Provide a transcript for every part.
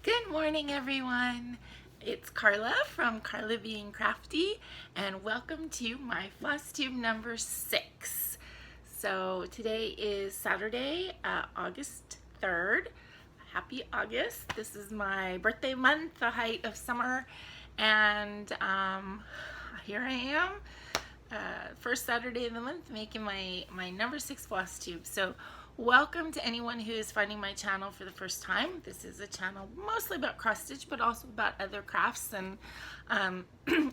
Good morning, everyone. It's Carla from Carla Being Crafty, and welcome to my FlossTube number 6. So today is Saturday, August 3rd. Happy August. This is my birthday month, the height of summer, and here I am, first Saturday of the month, making my number 6 FlossTube. So welcome to anyone who is finding my channel for the first time. This is a channel mostly about cross stitch, but also about other crafts and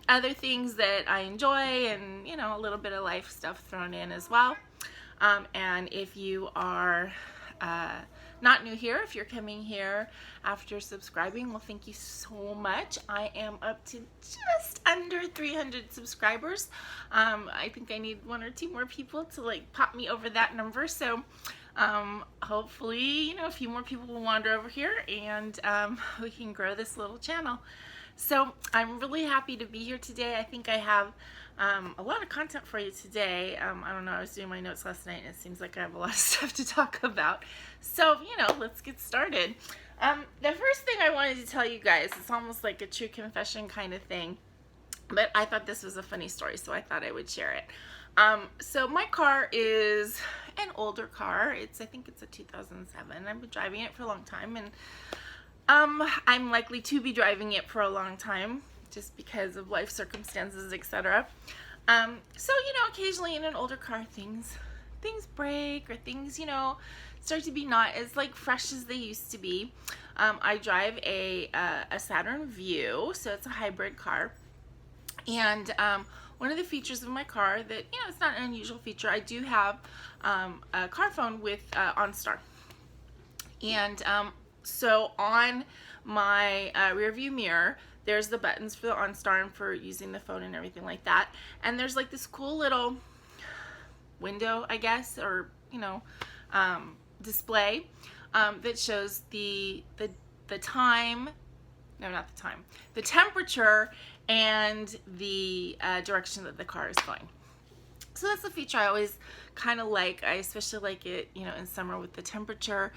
other things that I enjoy, and a little bit of life stuff thrown in as well. And if you are not new here, if you're coming here after subscribing, well, thank you so much. I am up to just under 300 subscribers. I think I need 1 or 2 more people to pop me over that number. So hopefully, a few more people will wander over here, and we can grow this little channel. So I'm really happy to be here today. I think I have a lot of content for you today. I don't know, I was doing my notes last night and it seems like I have a lot of stuff to talk about. So, let's get started. The first thing I wanted to tell you guys, it's almost like a true confession kind of thing, but I thought this was a funny story, so I thought I would share it. So my car is an older car. I think it's a 2007. I've been driving it for a long time, and I'm likely to be driving it for a long time just because of life circumstances, etc. So occasionally in an older car things break, or things start to be not as fresh as they used to be. I drive a Saturn Vue, so it's a hybrid car, and one of the features of my car that it's not an unusual feature, I do have a car phone with OnStar, and so on my rear view mirror, there's the buttons for the OnStar and for using the phone and everything like that. And there's this cool little window, I guess, or display that shows the time. No, not the time. The temperature and the direction that the car is going. So that's the feature I always kind of like. I especially like it, in summer with the temperature.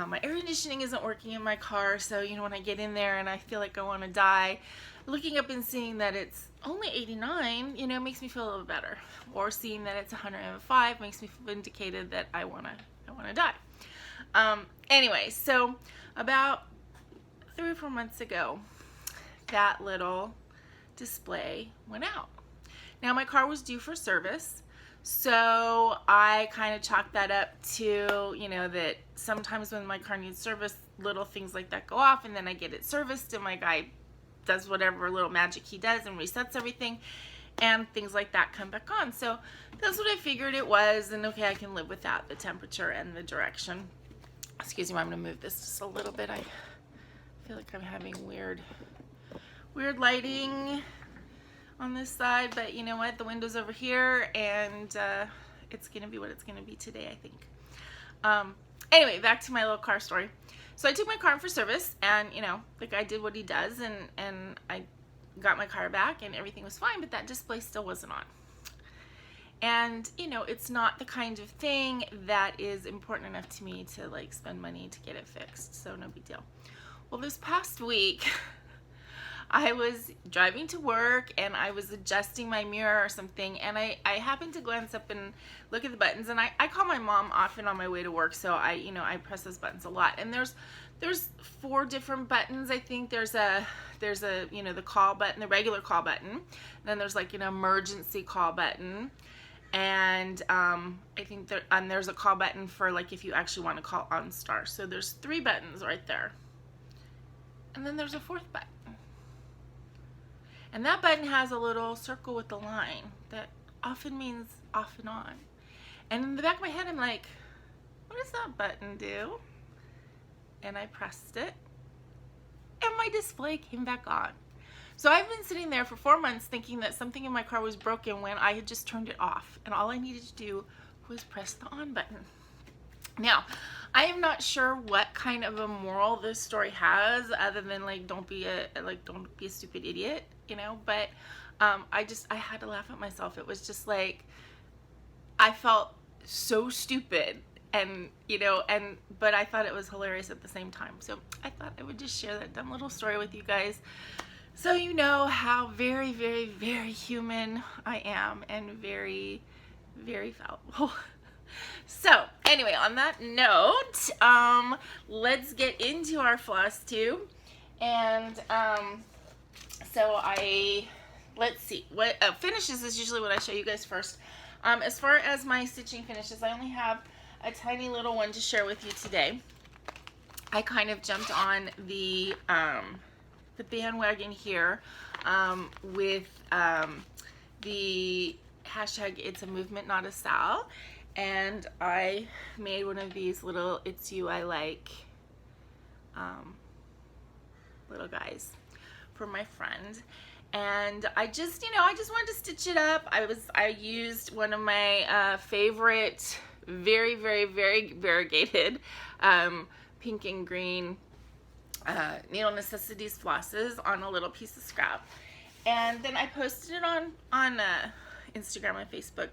My air conditioning isn't working in my car, so when I get in there and I feel like I want to die, looking up and seeing that it's only 89, makes me feel a little better. Or seeing that it's 105 makes me feel vindicated that I wanna die. Anyway, so about 3 or 4 months ago, that little display went out. Now my car was due for service, so I kind of chalked that up to, that sometimes when my car needs service, little things like that go off, and then I get it serviced and my guy does whatever little magic he does and resets everything, and things like that come back on. So that's what I figured it was, and okay, I can live with that, the temperature and the direction. Excuse me, I'm going to move this just a little bit. I feel like I'm having weird lighting on this side, but you know what, the window's over here, and it's gonna be what it's gonna be today, I think. Anyway, back to my little car story. So I took my car in for service, and the guy did what he does, and I got my car back and everything was fine, but that display still wasn't on. And it's not the kind of thing that is important enough to me to spend money to get it fixed, so no big deal. Well, this past week I was driving to work and I was adjusting my mirror or something, and I happened to glance up and look at the buttons, and I call my mom often on my way to work, so I press those buttons a lot. And there's 4 different buttons. I think there's a the call button, the regular call button, then there's an emergency call button, and I think there's a call button for if you actually want to call OnStar. So there's 3 buttons right there, and then there's a 4th button. And that button has a little circle with a line that often means off and on. And in the back of my head, I'm like, what does that button do? And I pressed it, and my display came back on. So I've been sitting there for 4 months thinking that something in my car was broken when I had just turned it off, and all I needed to do was press the on button. Now, I am not sure what kind of a moral this story has, other than don't be a stupid idiot, but I had to laugh at myself. It was just I felt so stupid and you know, but I thought it was hilarious at the same time. So I thought I would just share that dumb little story with you guys, so you know how very, very, very human I am, and very, very fallible. So anyway, on that note, let's get into our floss tube. And so let's see, what finishes is usually what I show you guys first. As far as my stitching finishes, I only have a tiny little one to share with you today. I kind of jumped on the bandwagon here with the hashtag It's a Movement, Not a Style, and I made one of these little It's You I Like little guys for my friend. And I just, I just wanted to stitch it up. I used one of my favorite, very, very, very variegated pink and green Needle Necessities flosses on a little piece of scrap. And then I posted it on Instagram and Facebook.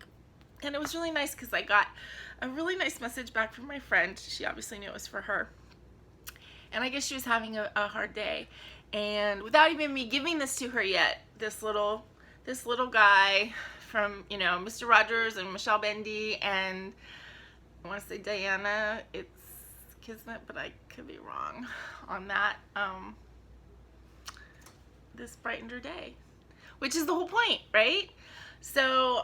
And it was really nice because I got a really nice message back from my friend. She obviously knew it was for her. And I guess she was having a hard day. And without even me giving this to her yet, this little guy from, Mr. Rogers and Michelle Bendy and I want to say Diana, it's Kismet, but I could be wrong on that. This brightened her day, which is the whole point, right? So,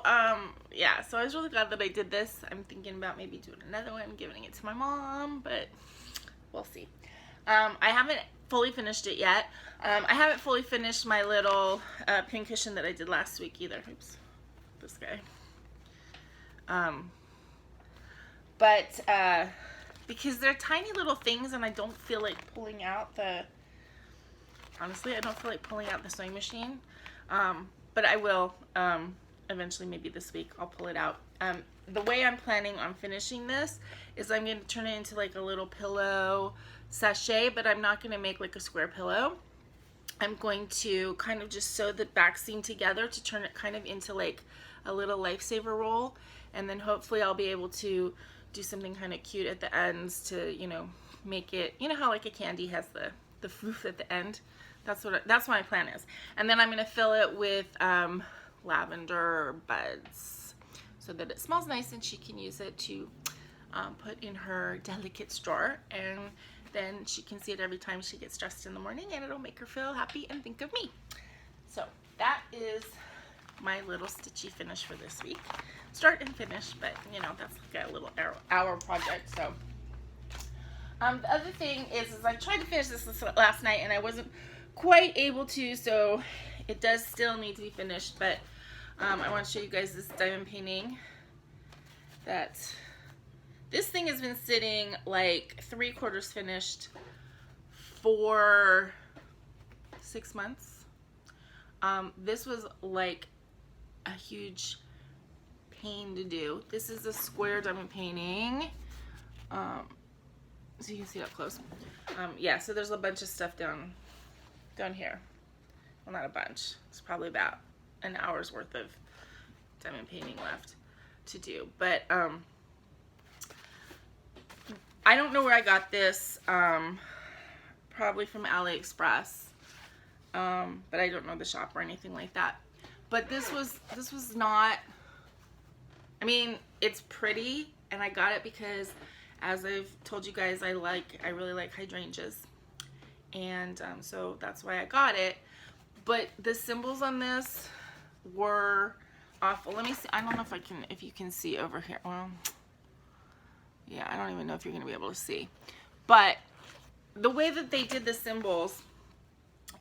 yeah, so I was really glad that I did this. I'm thinking about maybe doing another one, giving it to my mom, but we'll see. I haven't fully finished it yet. I haven't fully finished my little pin cushion that I did last week either. Oops, this guy. But because they're tiny little things and I don't feel like pulling out honestly, I don't feel like pulling out the sewing machine. But I will, eventually, maybe this week, I'll pull it out. The way I'm planning on finishing this is I'm going to turn it into like a little pillow sachet, but I'm not going to make like a square pillow. I'm going to kind of just sew the back seam together to turn it kind of into like a little lifesaver roll, and then hopefully I'll be able to do something kind of cute at the ends to, make it, how like a candy has the fruit at the end. That's what my plan is. And then I'm going to fill it with lavender buds so that it smells nice and she can use it to put in her delicates drawer, and then she can see it every time she gets dressed in the morning, and it'll make her feel happy and think of me. So that is my little stitchy finish for this week. Start and finish, but that's like a little hour project. So the other thing is I tried to finish this last night and I wasn't quite able to, so it does still need to be finished. But I want to show you guys this diamond painting. This thing has been sitting like 3/4 finished for 6 months. This was like a huge pain to do. This is a square diamond painting. So you can see it up close. Yeah, so there's a bunch of stuff down here. Well, not a bunch. It's probably about an hour's worth of diamond painting left to do. But I don't know where I got this. Probably from AliExpress. But I don't know the shop or anything like that. But this was not, I mean, it's pretty, and I got it because, as I've told you guys, I really like hydrangeas, and so that's why I got it. But the symbols on this were awful. Let me see. I don't know if you can see over here. Well, yeah, I don't even know if you're gonna be able to see. But the way that they did the symbols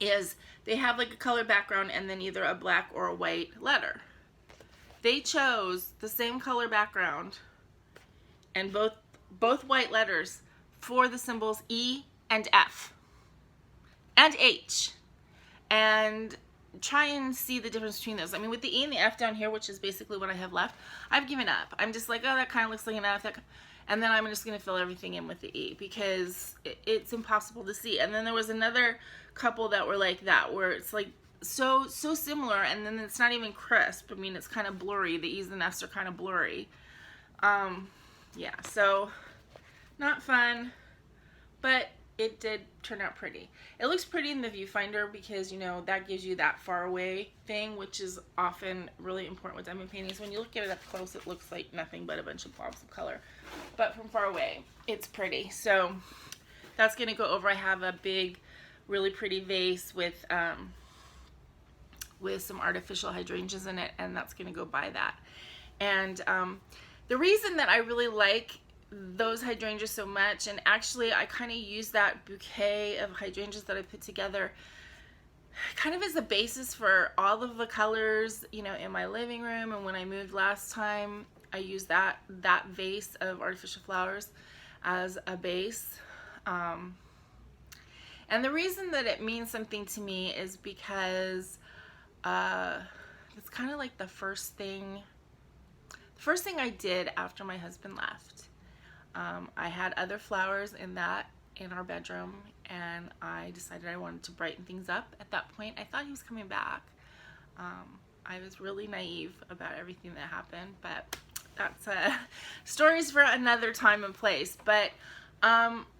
is they have like a color background and then either a black or a white letter. They chose the same color background and both white letters for the symbols E and F and H, and try and see the difference between those. I mean, with the E and the F down here, which is basically what I have left, I've given up. I'm just like, oh, that kind of looks like an F, and then I'm just going to fill everything in with the E because it's impossible to see. And then there was another couple that were like that, where it's like so similar, and then it's not even crisp. I mean, it's kind of blurry. The E's and F's are kind of blurry. Yeah, so not fun, but it did turn out pretty. It looks pretty in the viewfinder because, you know, that gives you that far away thing, which is often really important with diamond paintings. When you look at it up close, it looks like nothing but a bunch of blobs of color. But from far away, it's pretty. So that's going to go over. I have a big, really pretty vase with some artificial hydrangeas in it, and that's going to go by that. And the reason that I really like those hydrangeas so much, and actually I kind of use that bouquet of hydrangeas that I put together kind of as the basis for all of the colors, you know, in my living room. And when I moved last time, I used that vase of artificial flowers as a base. And the reason that it means something to me is because it's kind of like the first thing I did after my husband left. I had other flowers in our bedroom, and I decided I wanted to brighten things up. At that point, I thought he was coming back. I was really naive about everything that happened, but that's stories for another time and place. But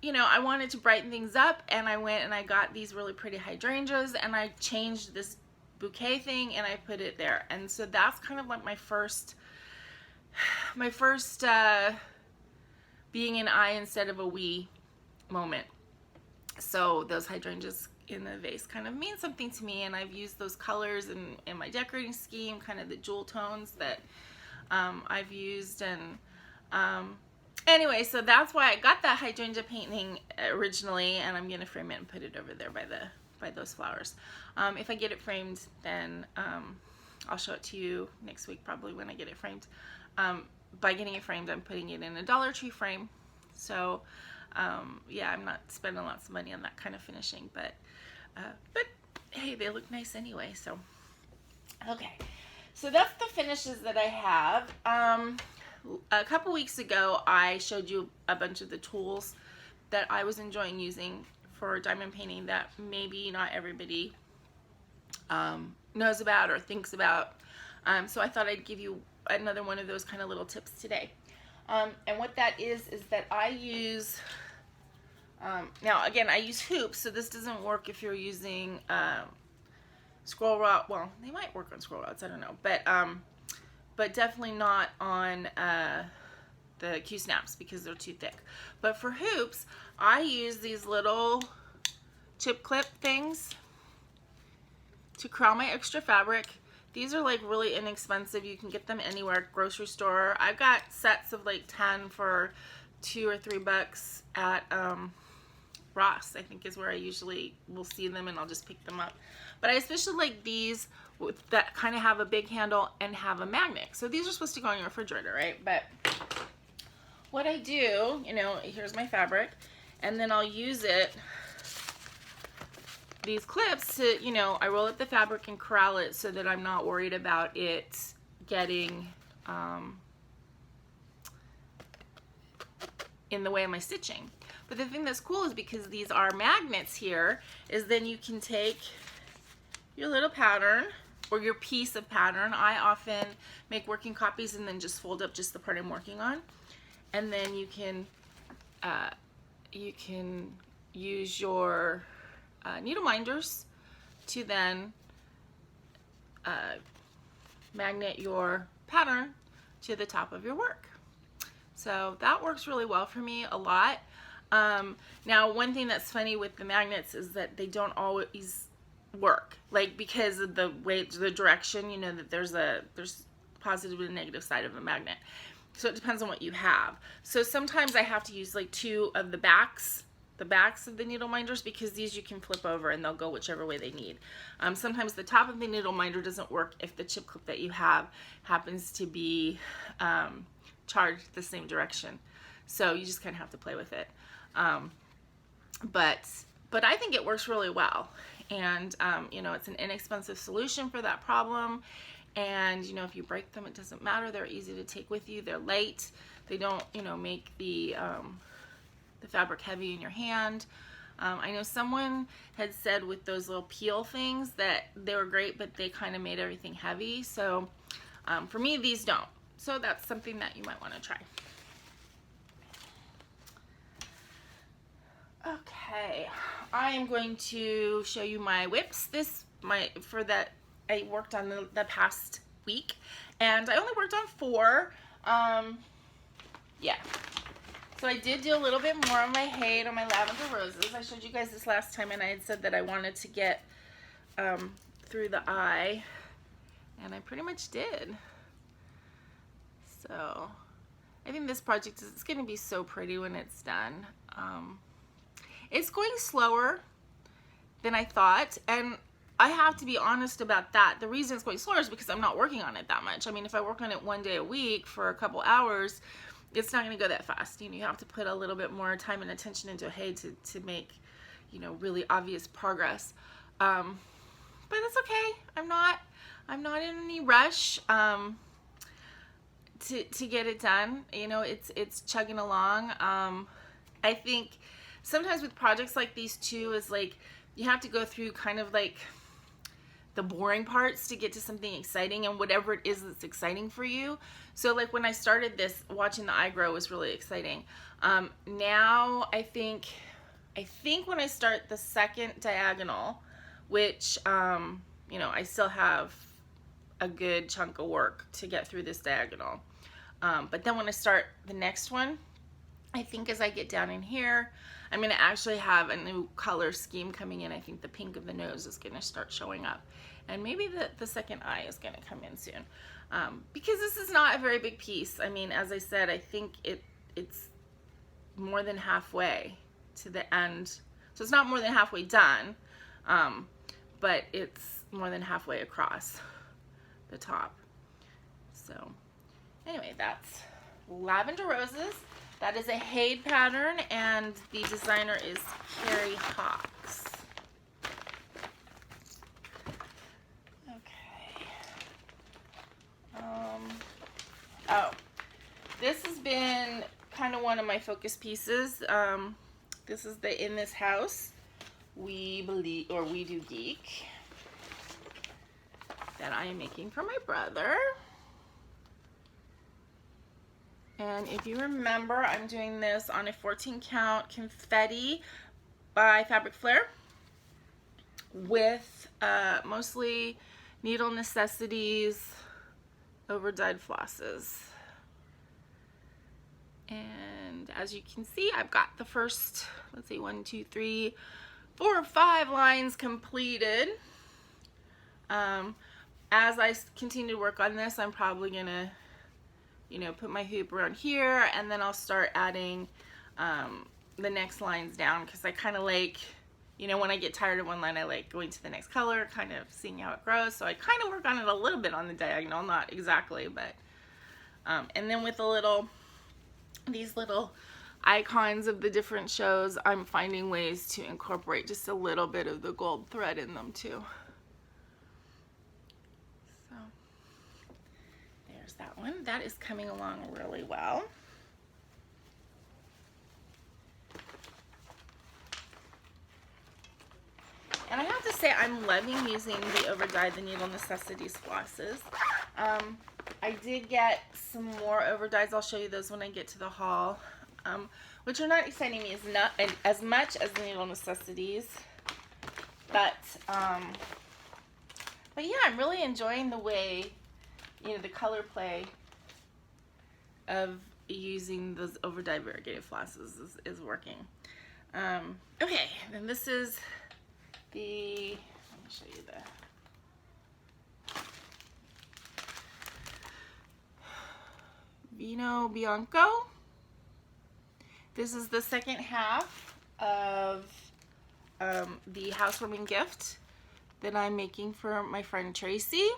you know, I wanted to brighten things up, and I went and I got these really pretty hydrangeas, and I changed this bouquet thing and I put it there. And so that's kind of like my first being an I instead of a we moment. So those hydrangeas in the vase kind of mean something to me, and I've used those colors in my decorating scheme, kind of the jewel tones that I've used. And anyway, so that's why I got that hydrangea painting originally, and I'm gonna frame it and put it over there by those flowers. If I get it framed, then I'll show it to you next week, probably, when I get it framed. By getting it framed, I'm putting it in a Dollar Tree frame. So yeah, I'm not spending lots of money on that kind of finishing, but hey, they look nice anyway. So okay, so that's the finishes that I have. A couple weeks ago, I showed you a bunch of the tools that I was enjoying using for diamond painting that maybe not everybody knows about or thinks about. So I thought I'd give you another one of those kind of little tips today. And what that is that I use, now again, I use hoops, so this doesn't work if you're using scroll rod. Well, they might work on scroll rods, I don't know, but definitely not on the Q-snaps because they're too thick. But for hoops, I use these little chip clip things to crown my extra fabric. These are like really inexpensive. You can get them anywhere, grocery store. I've got sets of like 10 for $2 or $3 at Ross, I think is where I usually will see them, and I'll just pick them up. But I especially like these that kind of have a big handle and have a magnet. So these are supposed to go in your refrigerator, right? But what I do, you know, here's my fabric, and then I'll use these clips to, you know, I roll up the fabric and corral it so that I'm not worried about it getting in the way of my stitching. But the thing that's cool is because these are magnets here, is then you can take your little pattern or your piece of pattern. I often make working copies and then just fold up just the part I'm working on. And then you can use your needle minders to then magnet your pattern to the top of your work. So that works really well for me a lot. Now, one thing that's funny with the magnets is that they don't always work, like because of the way, the direction, you know, that there's positive and negative side of a magnet. So it depends on what you have. So sometimes I have to use like two of the backs of the needle minders, because these you can flip over and they'll go whichever way they need. Sometimes the top of the needle minder doesn't work if the chip clip that you have happens to be charged the same direction. So you just kind of have to play with it. But I think it works really well. And you know, it's an inexpensive solution for that problem. And you know, if you break them, it doesn't matter. They're easy to take with you. They're light. They don't, you know, make the fabric heavy in your hand. I know someone had said with those little peel things that they were great, but they kind of made everything heavy. So for me, these don't. So that's something that you might want to try. Okay, I am going to show you my whips. I worked on the past week, and I only worked on 4. Yeah. So I did do a little bit more on my Hade, on my lavender roses. I showed you guys this last time, and I had said that I wanted to get through the eye, and I pretty much did. So I think this project is going to be so pretty when it's done. It's going slower than I thought, and I have to be honest about that. The reason it's going slower is because I'm not working on it that much. I mean, if I work on it 1 day a week for a couple hours, it's not going to go that fast. You know, you have to put a little bit more time and attention into Hade to make, you know, really obvious progress. But that's okay. I'm not in any rush to get it done. You know, it's chugging along. I think sometimes with projects like these too, is like you have to go through kind of like the boring parts to get to something exciting, and whatever it is that's exciting for you. So like when I started this, watching the eye grow was really exciting. Now I think when I start the second diagonal, which you know, I still have a good chunk of work to get through this diagonal. But then when I start the next one, I think as I get down in here, I'm going to actually have a new color scheme coming in. I think the pink of the nose is going to start showing up. And maybe the second eye is going to come in soon. Because this is not a very big piece. I mean, as I said, I think it's more than halfway to the end. So it's not more than halfway done, but it's more than halfway across the top. So anyway, that's Lavender Roses. That is a Hade pattern, and the designer is Carrie Hawks. Okay. Oh, this has been kind of one of my focus pieces. This is the In This House We Believe, or We Do Geek, that I am making for my brother. And if you remember, I'm doing this on a 14 count confetti by Fabric Flair with mostly Needle Necessities over-dyed flosses. And as you can see, I've got the first, let's see, 1, 2, 3, 4 or 5 lines completed. As I continue to work on this, I'm probably gonna, you know, put my hoop around here, and then I'll start adding the next lines down, because I kind of like, you know, when I get tired of one line, I like going to the next color, kind of seeing how it grows. So I kind of work on it a little bit on the diagonal, not exactly, but and then with these little icons of the different shows, I'm finding ways to incorporate just a little bit of the gold thread in them too. So there's that one. That is coming along really well. And I have to say, I'm loving using the over-dyed, the Needle Necessities flosses. I did get some more over-dyes. I'll show you those when I get to the haul, which are not exciting me as much as the Needle Necessities. But yeah, I'm really enjoying the way, you know, the color play of using those over-dyed variegated flosses is working. Okay, then this is let me show you the Vino Bianco. This is the second half of the housewarming gift that I'm making for my friend Tracy,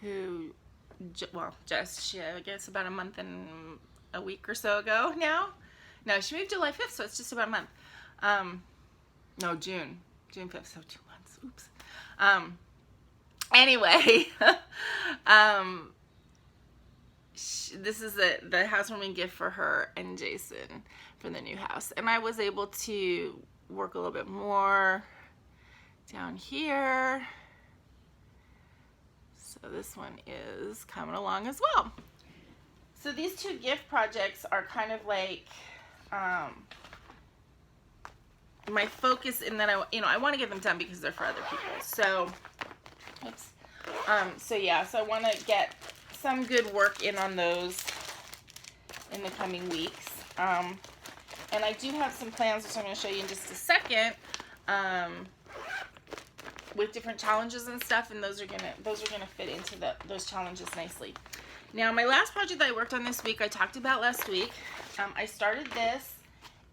who, well, I guess about a month and a week or so ago now. No, she moved July 5th, so it's just about a month. No, June 5th, so 2 months. Oops. Anyway, this is the housewarming gift for her and Jason for the new house. And I was able to work a little bit more down here. So this one is coming along as well. So these two gift projects are kind of like my focus, and then I want to get them done because they're for other people. So, oops. So yeah, so I want to get some good work in on those in the coming weeks. And I do have some plans, which I'm going to show you in just a second, with different challenges and stuff, and those are gonna fit into those challenges nicely. Now, my last project that I worked on this week, I talked about last week. I started this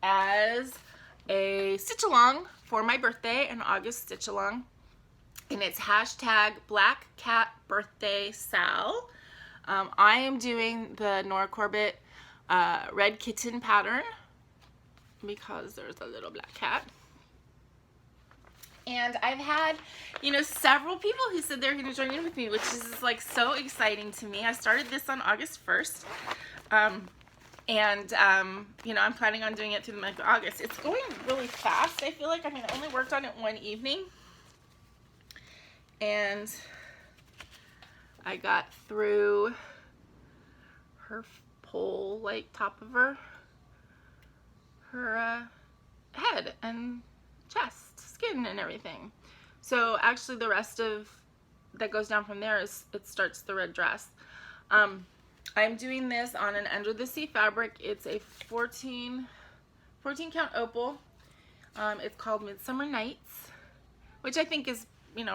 as a stitch along for my birthday, an August stitch along, and it's hashtag Black Cat Birthday Sal. I am doing the Nora Corbett red kitten pattern because there's a little black cat. And I've had, several people who said they're going to join in with me, which is like so exciting to me. I started this on August 1st. I'm planning on doing it through the month of August. It's going really fast. I feel like, I only worked on it one evening. And I got through her pole, like top of her head and chest, skin, and everything. So actually the rest of that goes down from there is it starts the red dress. I'm doing this on an under the sea fabric. It's a 14 count opal. It's called Midsummer Nights, which I think is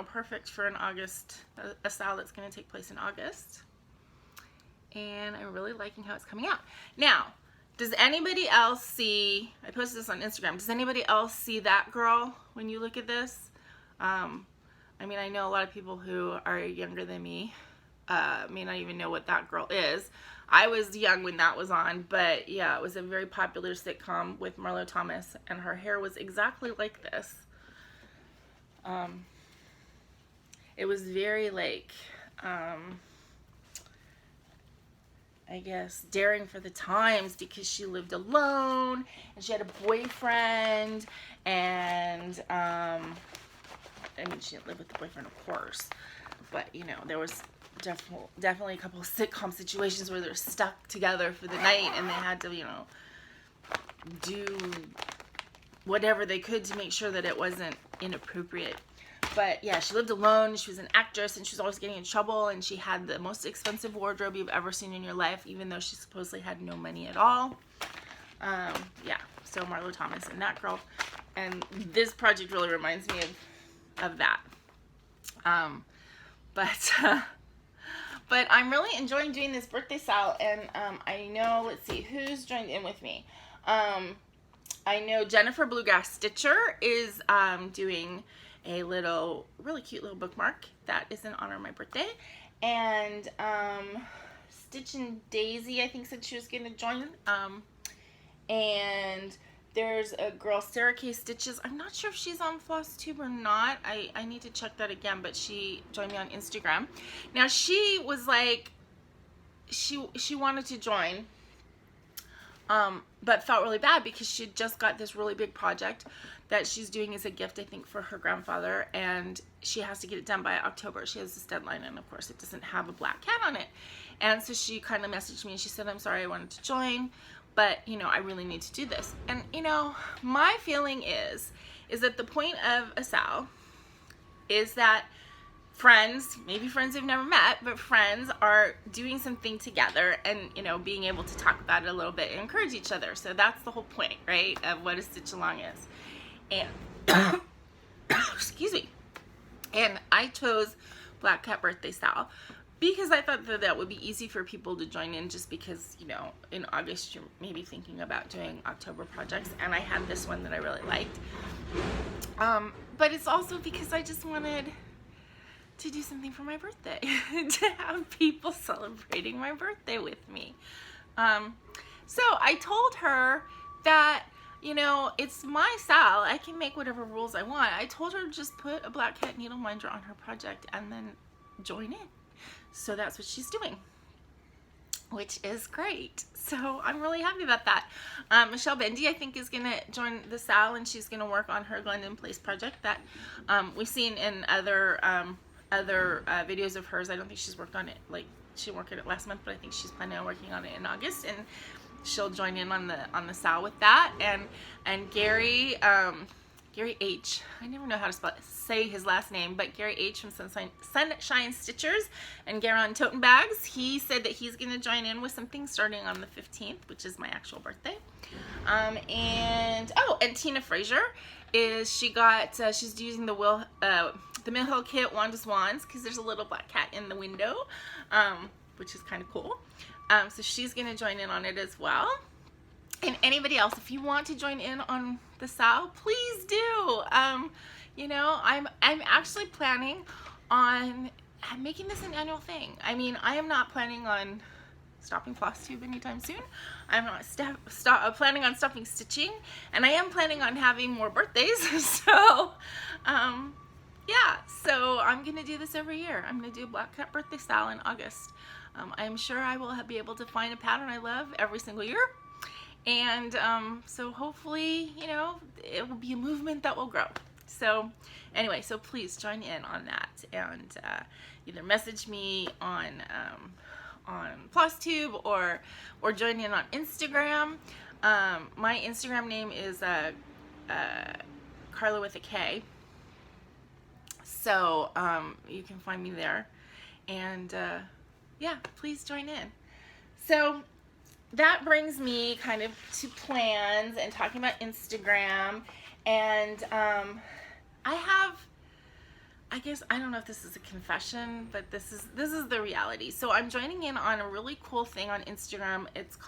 perfect for an August, a style that's going to take place in August. And I'm really liking how it's coming out. Now, does anybody else see, I posted this on Instagram, does anybody else see that girl when you look at this? I know a lot of people who are younger than me may not even know what that girl is. I was young when that was on, but yeah, it was a very popular sitcom with Marlo Thomas, and her hair was exactly like this. It was very I guess, daring for the times because she lived alone and she had a boyfriend, and she didn't live with the boyfriend, of course, but there was definitely a couple of sitcom situations where they're stuck together for the night and they had to do whatever they could to make sure that it wasn't inappropriate. But yeah, she lived alone, she was an actress, and she was always getting in trouble, and she had the most expensive wardrobe you've ever seen in your life, even though she supposedly had no money at all. Yeah, so Marlo Thomas and that girl. And this project really reminds me of that. But I'm really enjoying doing this birthday style, and I know, let's see, who's joined in with me? I know Jennifer Bluegrass Stitcher is doing a really cute little bookmark that is in honor of my birthday, and Stitch and Daisy, I think, said she was going to join, and there's a girl, Sarah K. Stitches. I'm not sure if she's on FlossTube or not. I need to check that again, but she joined me on Instagram. Now, she was like, she wanted to join, but felt really bad because she just got this really big project that she's doing as a gift, I think, for her grandfather, and she has to get it done by October. She has this deadline, and of course it doesn't have a black cat on it. And so she kind of messaged me and she said, I'm sorry, I wanted to join, but I really need to do this. And my feeling is that the point of a SAL is that friends, maybe friends they've never met, but friends are doing something together and, being able to talk about it a little bit and encourage each other. So that's the whole point, right, of what a stitch along is. And, excuse me, and I chose Black Cat Birthday Style because I thought that would be easy for people to join in, just because, in August you're maybe thinking about doing October projects, and I had this one that I really liked. But it's also because I just wanted to do something for my birthday, to have people celebrating my birthday with me. So I told her that, it's my style. I can make whatever rules I want. I told her to just put a black cat needle minder on her project and then join in. So that's what she's doing, which is great. So I'm really happy about that. Michelle Bendy, I think, is going to join the SAL, and she's going to work on her Glendon Place project that we've seen in other videos of hers. I don't think she's worked on it, she worked on it last month, but I think she's planning on working on it in August, and she'll join in on the SAL with that. And Gary Gary H. I never know how to say his last name, but Gary H. from Sunshine Stitchers and Garon Toten Bags. He said that he's going to join in with something starting on the 15th, which is my actual birthday. And Tina Frazier she's using the Mill Hill Kit Wand of Wands because there's a little black cat in the window, which is kind of cool. So she's going to join in on it as well. And anybody else, if you want to join in on the SAL, please do. You know, I'm actually planning on making this an annual thing. I mean, I am not planning on stopping FlossTube anytime soon. I'm not planning on stopping stitching, and I am planning on having more birthdays. So, yeah. So I'm gonna do this every year. I'm gonna do a Black Cat birthday SAL in August. I'm sure I will be able to find a pattern I love every single year. And so hopefully, you know, it will be a movement that will grow. So anyway, so please join in on that, and either message me on FlossTube or join in on Instagram. My Instagram name is Carla with a K. So you can find me there, and yeah, please join in. So that brings me kind of to plans and talking about Instagram, and I guess I don't know if this is a confession, but this is the reality. So I'm joining in on a really cool thing on Instagram. It's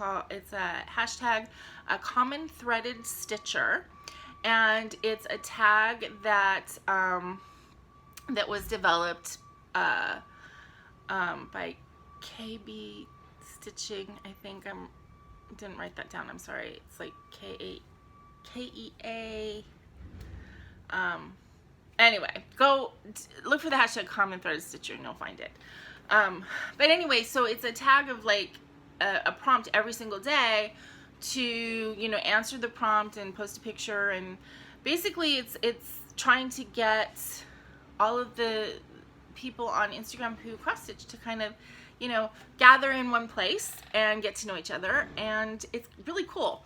a hashtag a common threaded stitcher, and it's a tag that that was developed by KB Stitching, I think. Didn't write that down, I'm sorry. It's like K-E-A. Anyway, go look for the hashtag common threaded stitcher and you'll find it. But anyway, so it's a tag of like a prompt every single day to, you know, answer the prompt and post a picture, and basically it's trying to get all of the people on Instagram who cross stitch to kind of, you know, gather in one place and get to know each other, and it's really cool.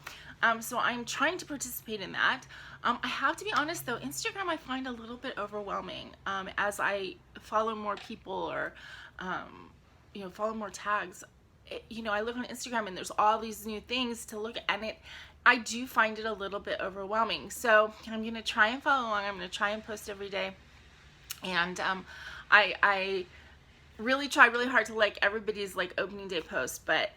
So I'm trying to participate in that. I have to be honest though, Instagram I find a little bit overwhelming as I follow more people or, you know, follow more tags. You know, I look on Instagram and there's all these new things to look at, and I do find it a little bit overwhelming. So I'm going to try and follow along. I'm going to try and post every day. And I really try really hard to like everybody's like opening day post, but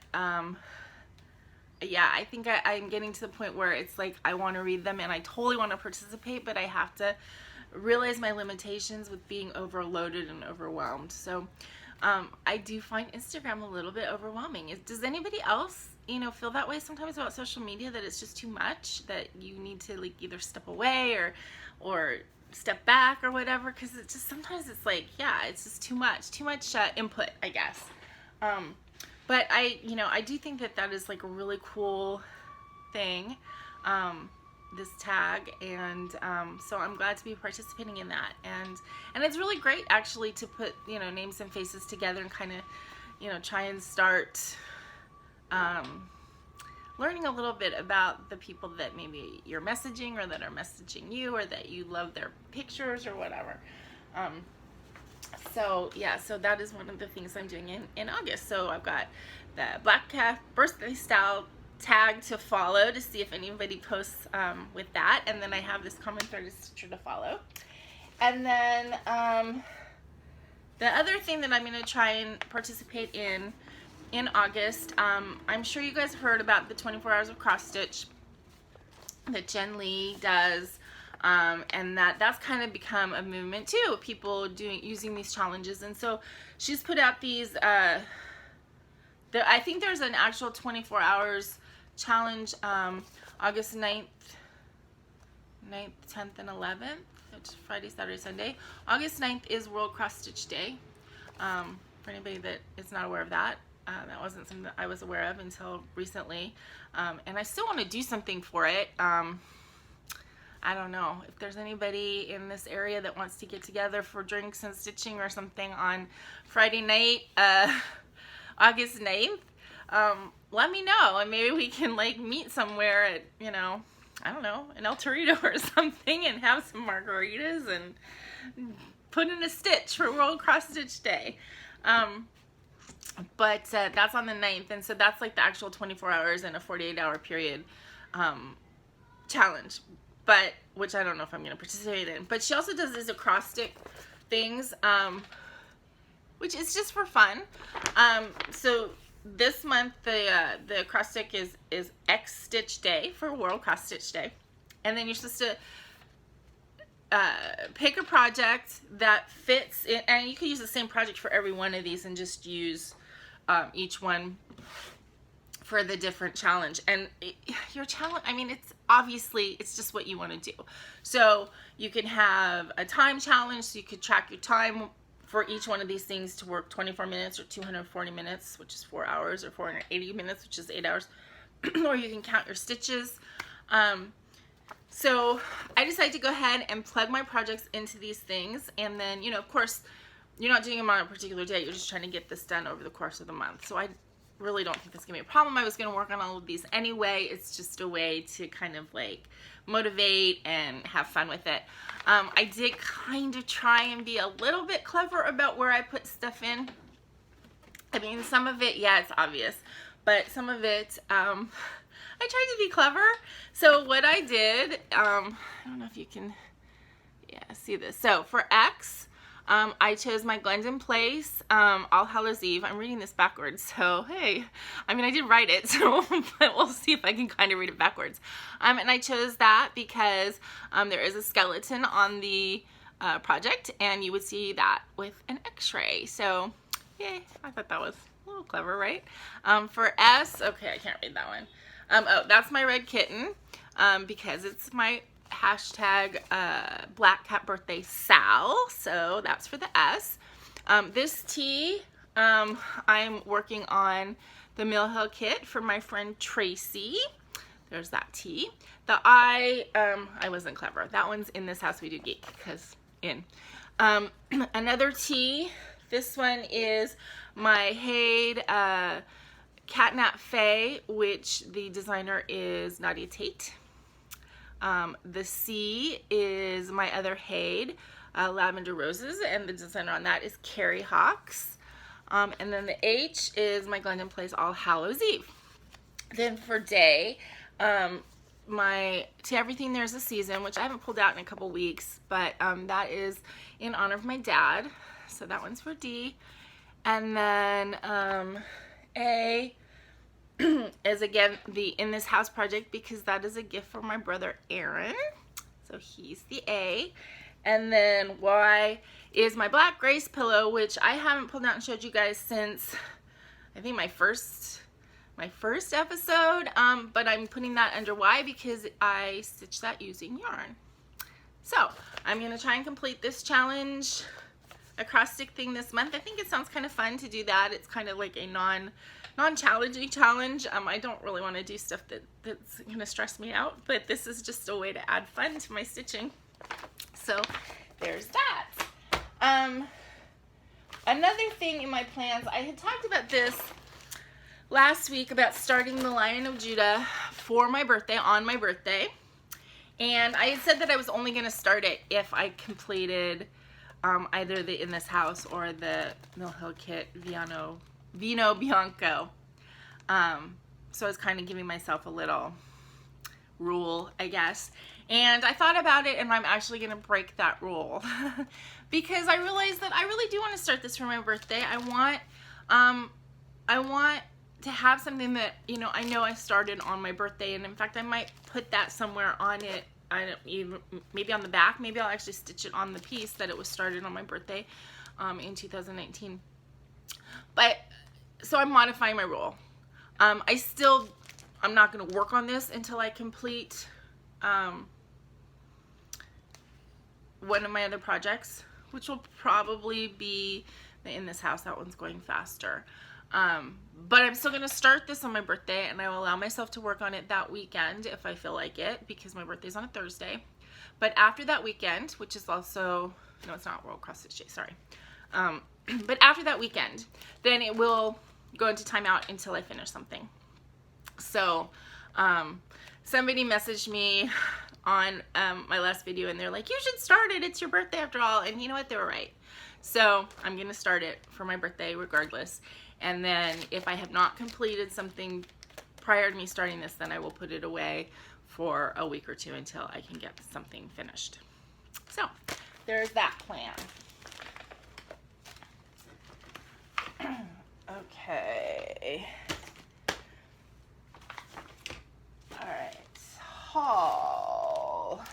yeah, I think I'm getting to the point where it's like I want to read them and I totally want to participate, but I have to realize my limitations with being overloaded and overwhelmed. So I do find Instagram a little bit overwhelming. Does anybody else, you know, feel that way sometimes about social media, that it's just too much, that you need to like either step away or step back or whatever? Because it's just sometimes it's like, yeah, it's just too much input, I guess. But I do think that is like a really cool thing, this tag, and so I'm glad to be participating in that, and it's really great actually to put, you know, names and faces together and kind of, you know, try and start learning a little bit about the people that maybe you're messaging or that are messaging you or that you love their pictures or whatever. So yeah, so that is one of the things I'm doing in August. So I've got the Black Cat birthday style tag to follow to see if anybody posts with that, and then I have this common threaded stitcher to follow. And then the other thing that I'm going to try and participate in August, I'm sure you guys heard about the 24 hours of cross stitch that Jen Lee does. And that's kind of become a movement too, people using these challenges. And so she's put out these, I think there's an actual 24 hours challenge, August 9th, 10th, and 11th, which is Friday, Saturday, Sunday. August 9th is World Cross Stitch Day, for anybody that is not aware of that. That wasn't something that I was aware of until recently. And I still want to do something for it. I don't know if there's anybody in this area that wants to get together for drinks and stitching or something on Friday night, August 9th. Let me know, and maybe we can like meet somewhere at, you know, I don't know, an El Torito or something and have some margaritas and put in a stitch for World Cross Stitch Day. But that's on the 9th, and so that's like the actual 24 hours in a 48-hour period challenge, but which I don't know if I'm going to participate in. But she also does these acrostic things, which is just for fun. So this month the acrostic is X Stitch Day for World Cross Stitch Day, and then you're supposed to pick a project that fits in, and you can use the same project for every one of these and just use each one for the different challenge. And your challenge, I mean, it's obviously, it's just what you want to do. So you can have a time challenge, so you could track your time for each one of these things to work 24 minutes or 240 minutes, which is 4 hours, or 480 minutes, which is 8 hours, or you can count your stitches. So I decided to go ahead and plug my projects into these things, and then, you know, of course, you're not doing them on a particular day, you're just trying to get this done over the course of the month. So I really don't think that's gonna be a problem. I was gonna work on all of these anyway. It's just a way to kind of like motivate and have fun with it. I did kind of try and be a little bit clever about where I put stuff in. I mean, some of it, yeah, it's obvious, but some of it, I tried to be clever. So what I did, I don't know if you can, yeah, see this. So for X, I chose my Glendon Place, All Hallows Eve. I'm reading this backwards, so hey, I mean, I did write it, so but we'll see if I can kind of read it backwards. And I chose that because there is a skeleton on the project, and you would see that with an x-ray. So yay, I thought that was a little clever, right? For S, okay, I can't read that one. Oh, that's my red kitten, because it's my hashtag Black Cat Birthday Sal, so that's for the S. This T, I'm working on the Mill Hill kit for my friend Tracy. There's that T. The I wasn't clever. That one's in this house we do geek, because in. Another T, this one is my Haid Catnap Faye, which the designer is Nadia Tate. The C is my other Haid, Lavender Roses, and the designer on that is Carrie Hawks. And then the H is my Glendon Place All Hallows Eve. Then for day, my To Everything There's a Season, which I haven't pulled out in a couple weeks, but that is in honor of my dad. So that one's for D. And then A is again the In This House project, because that is a gift from my brother Aaron, so he's the A. And then Y is my Black Grace pillow, which I haven't pulled out and showed you guys since I think my first episode, but I'm putting that under Y because I stitched that using yarn. So I'm gonna try and complete this challenge acrostic thing this month. I think it sounds kind of fun to do that. It's kind of like a non-challenging challenge. I don't really want to do stuff that's gonna stress me out, but this is just a way to add fun to my stitching. So there's that. Another thing in my plans, I had talked about this last week about starting the Lion of Judah for my birthday, on my birthday, and I had said that I was only going to start it if I completed either the In This House or the Mill Hill kit Vino Bianco. So I was kind of giving myself a little rule, I guess. And I thought about it, and I'm actually going to break that rule because I realized that I really do want to start this for my birthday. I want to have something that, you know I started on my birthday, and in fact I might put that somewhere on it. I don't even, maybe on the back. Maybe I'll actually stitch it on the piece that it was started on my birthday in 2019. But so I'm modifying my rule. I'm not going to work on this until I complete one of my other projects, which will probably be the In This House. That one's going faster. But I'm still going to start this on my birthday, and I will allow myself to work on it that weekend if I feel like it, because my birthday's on a Thursday. But after that weekend, which is also, no, it's not World Cross Stitch Day, sorry. But after that weekend, then it will go into timeout until I finish something. So Somebody messaged me on my last video, and they're like, you should start it, it's your birthday after all. And you know what, they were right. So I'm gonna start it for my birthday regardless. And then if I have not completed something prior to me starting this, then I will put it away for a week or two until I can get something finished. So there's that plan. Okay. All right. Haul.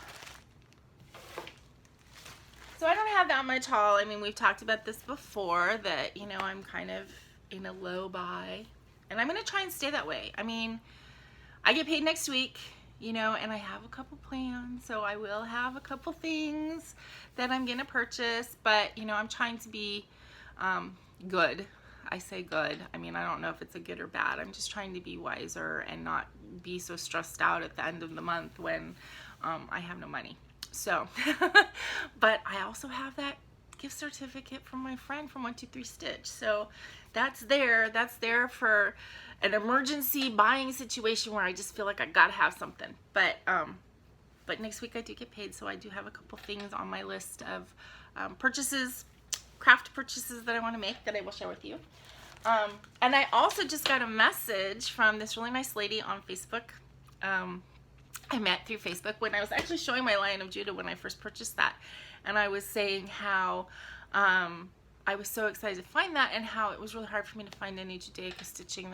So I don't have that much haul. I mean, we've talked about this before, that, you know, I'm kind of in a low buy, and I'm going to try and stay that way. I mean, I get paid next week, you know, and I have a couple plans, so I will have a couple things that I'm going to purchase, but, you know, I'm trying to be good. I say good. I mean, I don't know if it's a good or bad. I'm just trying to be wiser and not be so stressed out at the end of the month when I have no money. So, but I also have that gift certificate from my friend from 123 Stitch. So that's there for an emergency buying situation where I just feel like I gotta have something. But next week I do get paid, so I do have a couple things on my list of purchases, craft purchases that I want to make that I will share with you. And I also just got a message from this really nice lady on Facebook. I met through Facebook when I was actually showing my Lion of Judah when I first purchased that, and I was saying how I was so excited to find that, and how it was really hard for me to find any Judaica stitching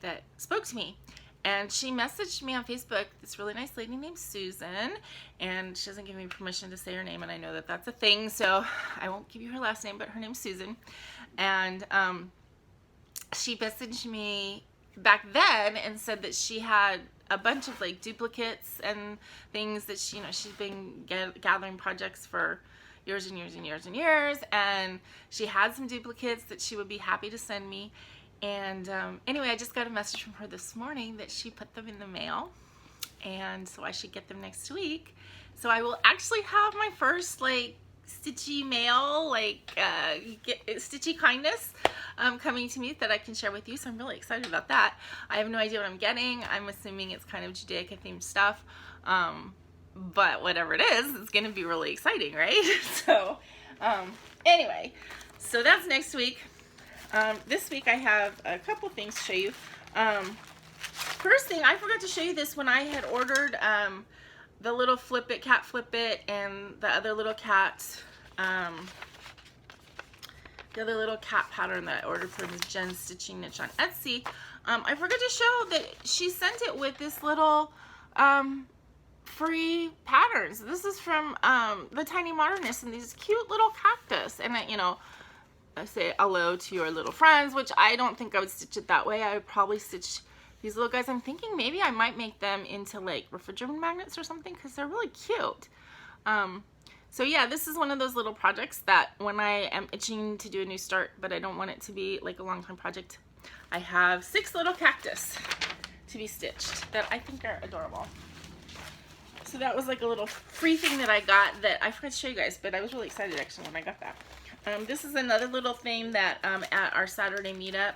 that spoke to me. And she messaged me on Facebook, this really nice lady named Susan, and she doesn't give me permission to say her name, and I know that that's a thing, so I won't give you her last name, but her name's Susan. And she messaged me back then and said that she had a bunch of like duplicates and things that she, you know, she's been gathering projects for years and years and years and years, and she had some duplicates that she would be happy to send me. And anyway, I just got a message from her this morning that she put them in the mail, and so I should get them next week. So I will actually have my first like stitchy mail, like stitchy kindness coming to me that I can share with you. So I'm really excited about that. I have no idea what I'm getting. I'm assuming it's kind of Judaica themed stuff, but whatever it is, it's gonna be really exciting, right? So anyway, so that's next week. This week I have a couple things to show you. First thing, I forgot to show you this when I had ordered the little Flip It, Cat Flip It, and the other little cat, pattern that I ordered for Ms. Jen's Stitching Niche on Etsy. I forgot to show that she sent it with this little free patterns. This is from the Tiny Modernist, and these cute little cactus. And I, you know, I say hello to your little friends, which I don't think I would stitch it that way. I would probably stitch these little guys. I'm thinking maybe I might make them into like refrigerator magnets or something, because they're really cute. So yeah, this is one of those little projects that when I am itching to do a new start, but I don't want it to be like a long time project, I have 6 little cactus to be stitched that I think are adorable. So that was like a little free thing that I got that I forgot to show you guys, but I was really excited actually when I got that. This is another little thing that at our Saturday meetup,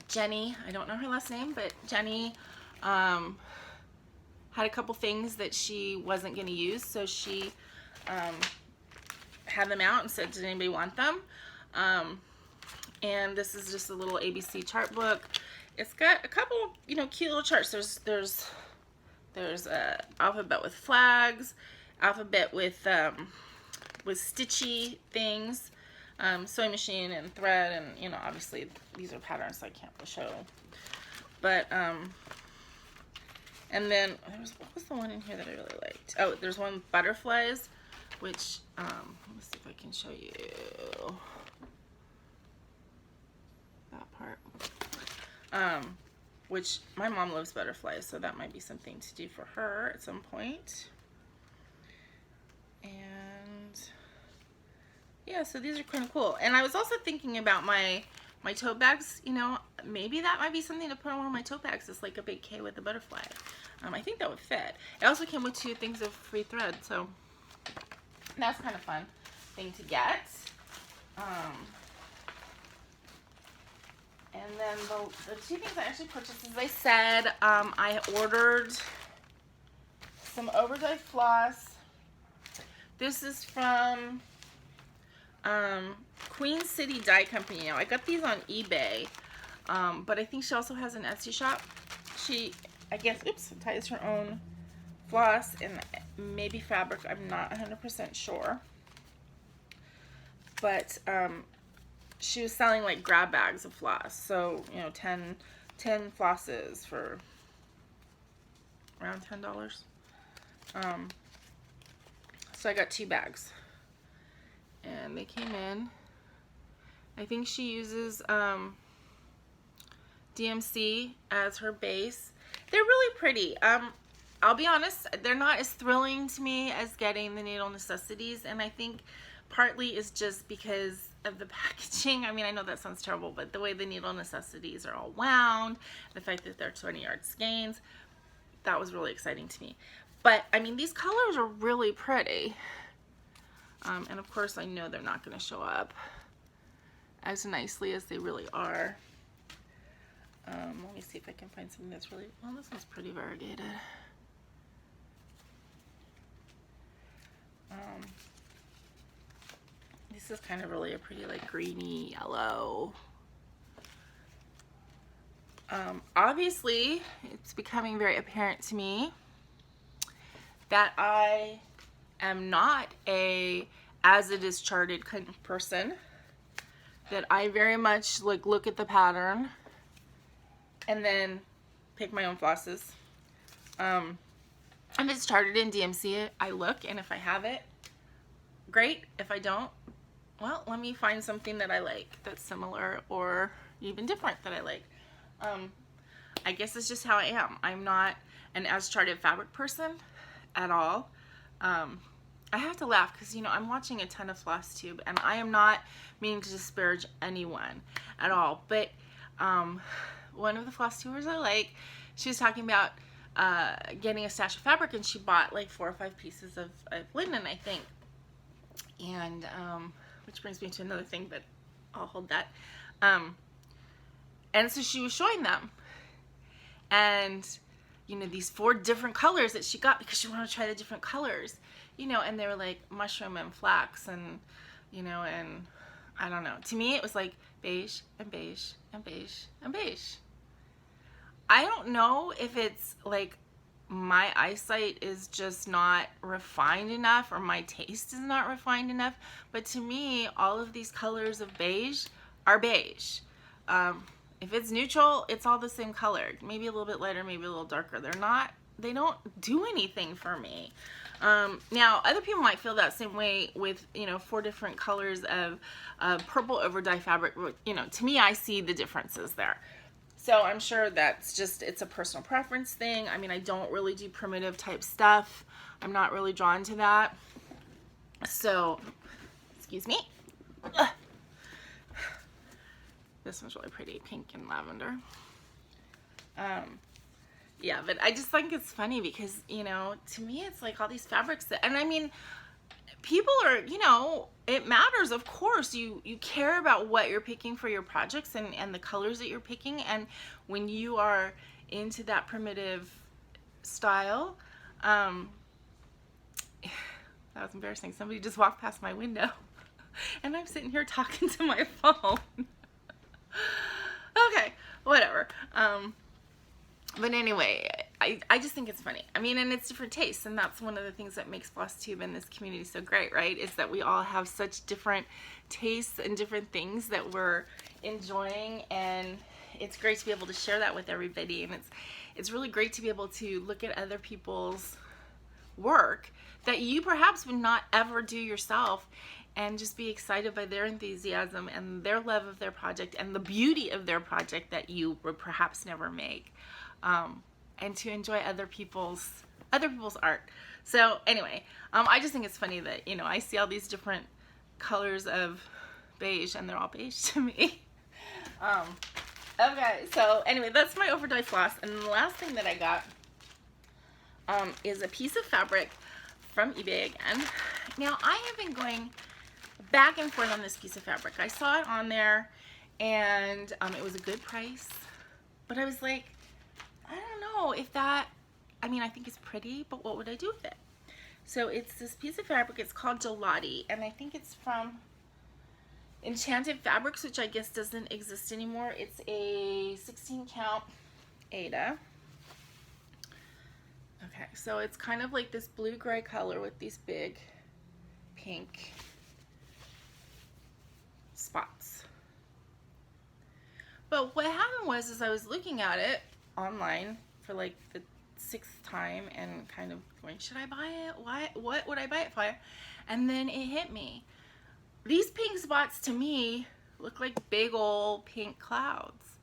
Jenny, I don't know her last name, but Jenny had a couple things that she wasn't going to use, so she had them out and said, did anybody want them? And this is just a little ABC chart book. It's got a couple, you know, cute little charts. There's a alphabet with flags, alphabet with stitchy things, sewing machine and thread, and you know, obviously these are patterns, so I can't really show. But and then what was the one in here that I really liked? Oh, there's one with butterflies, which let me see if I can show you that part. Which my mom loves butterflies, so that might be something to do for her at some point. And yeah, so these are kind of cool. And I was also thinking about my tote bags. You know, maybe that might be something to put on one of my tote bags. It's like a big K with a butterfly. I think that would fit. It also came with 2 things of free thread, so that's kind of fun thing to get. And then the two things I actually purchased, as I said, I ordered some Overdriven floss. This is from Queen City Dye Company. Now, I got these on eBay, but I think she also has an Etsy shop. She, I guess, ties her own floss and maybe fabric. I'm not 100% sure. But she was selling like grab bags of floss. So, you know, 10 flosses for around $10. So I got 2 bags. And they came in. I think she uses DMC as her base. They're really pretty. I'll be honest, they're not as thrilling to me as getting the Needle Necessities, and I think partly is just because of the packaging. I mean, I know that sounds terrible, but the way the Needle Necessities are all wound, the fact that they're 20-yard skeins, that was really exciting to me. But, I mean, these colors are really pretty. And of course, I know they're not going to show up as nicely as they really are. Let me see if I can find something that's really, well, this one's pretty variegated. This is kind of really a pretty like greeny yellow. Obviously, it's becoming very apparent to me that I am not a as it is charted kind of person. That I very much like look at the pattern and then pick my own flosses. If it's charted in DMC, I look, and if I have it, great. If I don't, well, let me find something that I like that's similar or even different that I like. I guess it's just how I am. I'm not an as charted fabric person at all. I have to laugh because, you know, I'm watching a ton of FlossTube, and I am not meaning to disparage anyone at all. But one of the FlossTubers I like, she was talking about getting a stash of fabric, and she bought like 4 or 5 pieces of linen, I think. And which brings me to another thing, but I'll hold that. And so she was showing them, and you know, these 4 different colors that she got because she wanted to try the different colors, you know, and they were like mushroom and flax, and you know, and I don't know. To me, it was like beige and beige and beige and beige. I don't know if it's like my eyesight is just not refined enough, or my taste is not refined enough, but to me, all of these colors of beige are beige. If it's neutral, it's all the same color. Maybe a little bit lighter, maybe a little darker. They don't do anything for me. Now, other people might feel that same way with, you know, 4 different colors of purple over dye fabric. You know, to me, I see the differences there. So I'm sure that's just, it's a personal preference thing. I mean, I don't really do primitive type stuff. I'm not really drawn to that. So, excuse me. Ugh. This one's really pretty, pink and lavender. Yeah, but I just think it's funny because, you know, to me, it's like all these fabrics that, and I mean, people are, you know, it matters, of course. You care about what you're picking for your projects and the colors that you're picking. And when you are into that primitive style, that was embarrassing. Somebody just walked past my window and I'm sitting here talking to my phone. Okay, whatever. But anyway, I just think it's funny. I mean, and it's different tastes, and that's one of the things that makes FlossTube and this community so great, right? Is that we all have such different tastes and different things that we're enjoying, and it's great to be able to share that with everybody. And it's really great to be able to look at other people's work that you perhaps would not ever do yourself, and just be excited by their enthusiasm and their love of their project and the beauty of their project that you would perhaps never make. And to enjoy other people's art. So anyway, I just think it's funny that, you know, I see all these different colors of beige, and they're all beige to me. Okay, so anyway, that's my Overdriven floss. And the last thing that I got is a piece of fabric from eBay again. Now, I have been going back and forth on this piece of fabric. I saw it on there, and it was a good price, but I was like, I don't know if that, I mean, I think it's pretty, but what would I do with it? So it's this piece of fabric. It's called Gelati, and I think it's from Enchanted Fabrics, which I guess doesn't exist anymore. It's a 16 count Aida. Okay, so it's kind of like this blue-gray color with these big pink spots. But what happened was, is I was looking at it online for like the 6th time and kind of going, should I buy it? What would I buy it for? And then it hit me. These pink spots to me look like big old pink clouds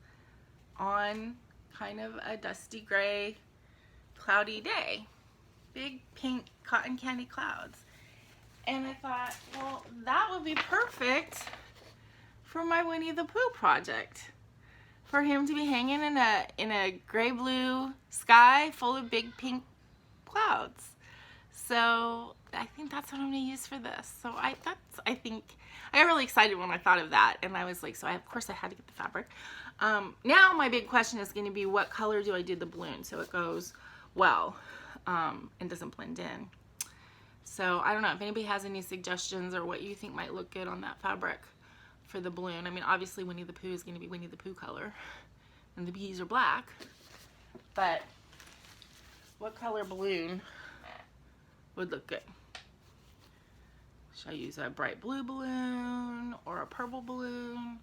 on kind of a dusty gray cloudy day. Big pink cotton candy clouds. And I thought, well, that would be perfect for my Winnie the Pooh project. For him to be hanging in a gray blue sky full of big pink clouds. So I think that's what I'm gonna use for this. So I got really excited when I thought of that, and I was like, so of course I had to get the fabric. Now my big question is going to be, what color do I do the balloon so it goes well and doesn't blend in? So I don't know if anybody has any suggestions or what you think might look good on that fabric for the balloon. I mean, obviously Winnie the Pooh is going to be Winnie the Pooh color, and the bees are black. But what color balloon would look good? Should I use a bright blue balloon or a purple balloon?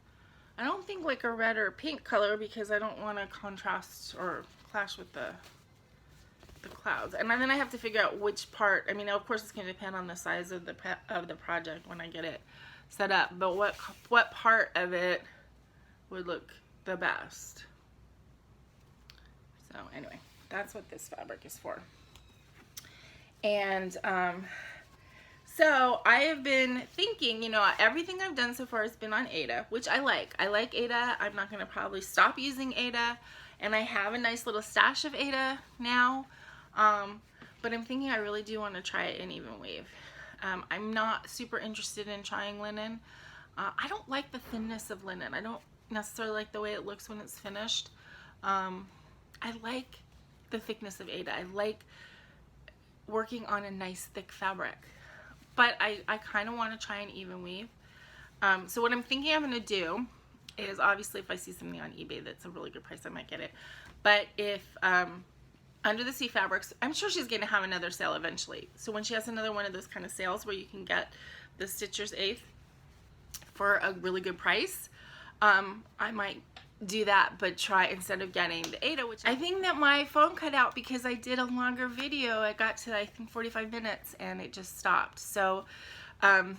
I don't think like a red or pink color, because I don't want to contrast or clash with the clouds. And then I have to figure out which part. I mean, of course it's going to depend on the size of the project when I get it set up, but what part of it would look the best. So anyway, that's what this fabric is for. And so I have been thinking, you know, everything I've done so far has been on Aida, which I like. I like Aida. I'm not going to probably stop using Aida, and I have a nice little stash of Aida now. But I'm thinking I really do want to try it in Evenweave. I'm not super interested in trying linen. I don't like the thinness of linen. I don't necessarily like the way it looks when it's finished. I like the thickness of Aida. I like working on a nice thick fabric. But I kind of want to try an Evenweave. So what I'm thinking I'm going to do is, obviously if I see something on eBay that's a really good price, I might get it. But if Under the Sea Fabrics, I'm sure she's going to have another sale eventually. So when she has another one of those kind of sales where you can get the Stitcher's 8th for a really good price, I might do that, but try, instead of getting the Aida, which I think that my phone cut out because I did a longer video. I got to, I think, 45 minutes and it just stopped. So anyway,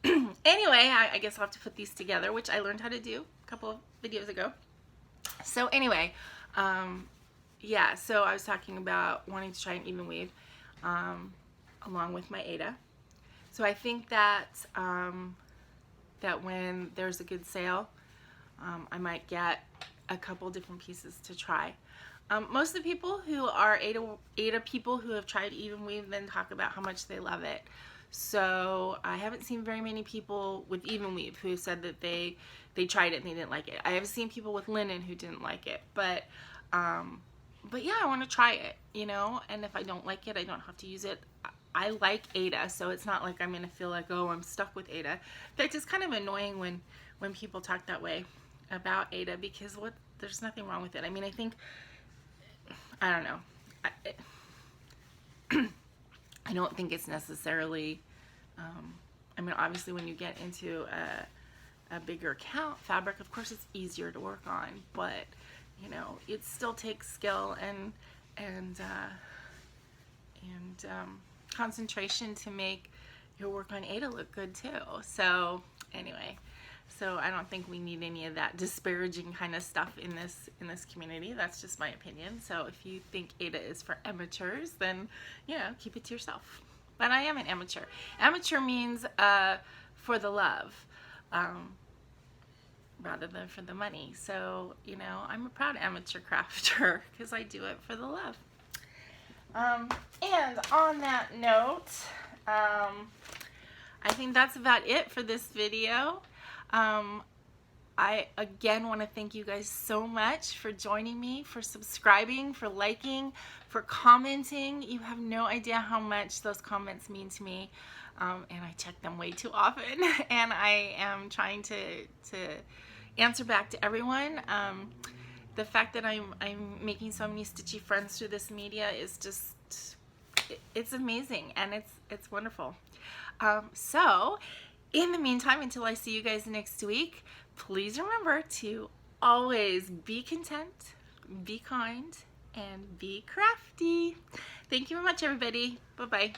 I guess I'll have to put these together, which I learned how to do a couple of videos ago. So anyway, yeah, so I was talking about wanting to try an Evenweave along with my Aida. So I think that that when there's a good sale, I might get a couple different pieces to try. Most of the people who are Aida people who have tried Evenweave then talk about how much they love it. So I haven't seen very many people with Evenweave who said that they tried it and they didn't like it. I have seen people with linen who didn't like it, but yeah, I want to try it, you know, and if I don't like it, I don't have to use it. I like Aida, so it's not like I'm going to feel like, oh, I'm stuck with Aida. In fact, it's kind of annoying when people talk that way about Aida, because there's nothing wrong with it. I mean, I think, I don't know. I don't think it's necessarily, I mean, obviously when you get into a bigger count fabric, of course it's easier to work on, but you know, it still takes skill and concentration to make your work on Aida look good too. So anyway, so I don't think we need any of that disparaging kind of stuff in this community. That's just my opinion. So if you think Aida is for amateurs, then, you know, keep it to yourself. But I am an amateur. Amateur means for the love, rather than for the money. So, you know, I'm a proud amateur crafter because I do it for the love. And on that note, I think that's about it for this video. I again want to thank you guys so much for joining me, for subscribing, for liking, for commenting. You have no idea how much those comments mean to me, and I check them way too often, and I am trying to answer back to everyone. The fact that I'm making so many stitchy friends through this media is just, it's amazing, and it's wonderful. So in the meantime, until I see you guys next week, please remember to always be content, be kind, and be crafty. Thank you very much, everybody. Bye-bye.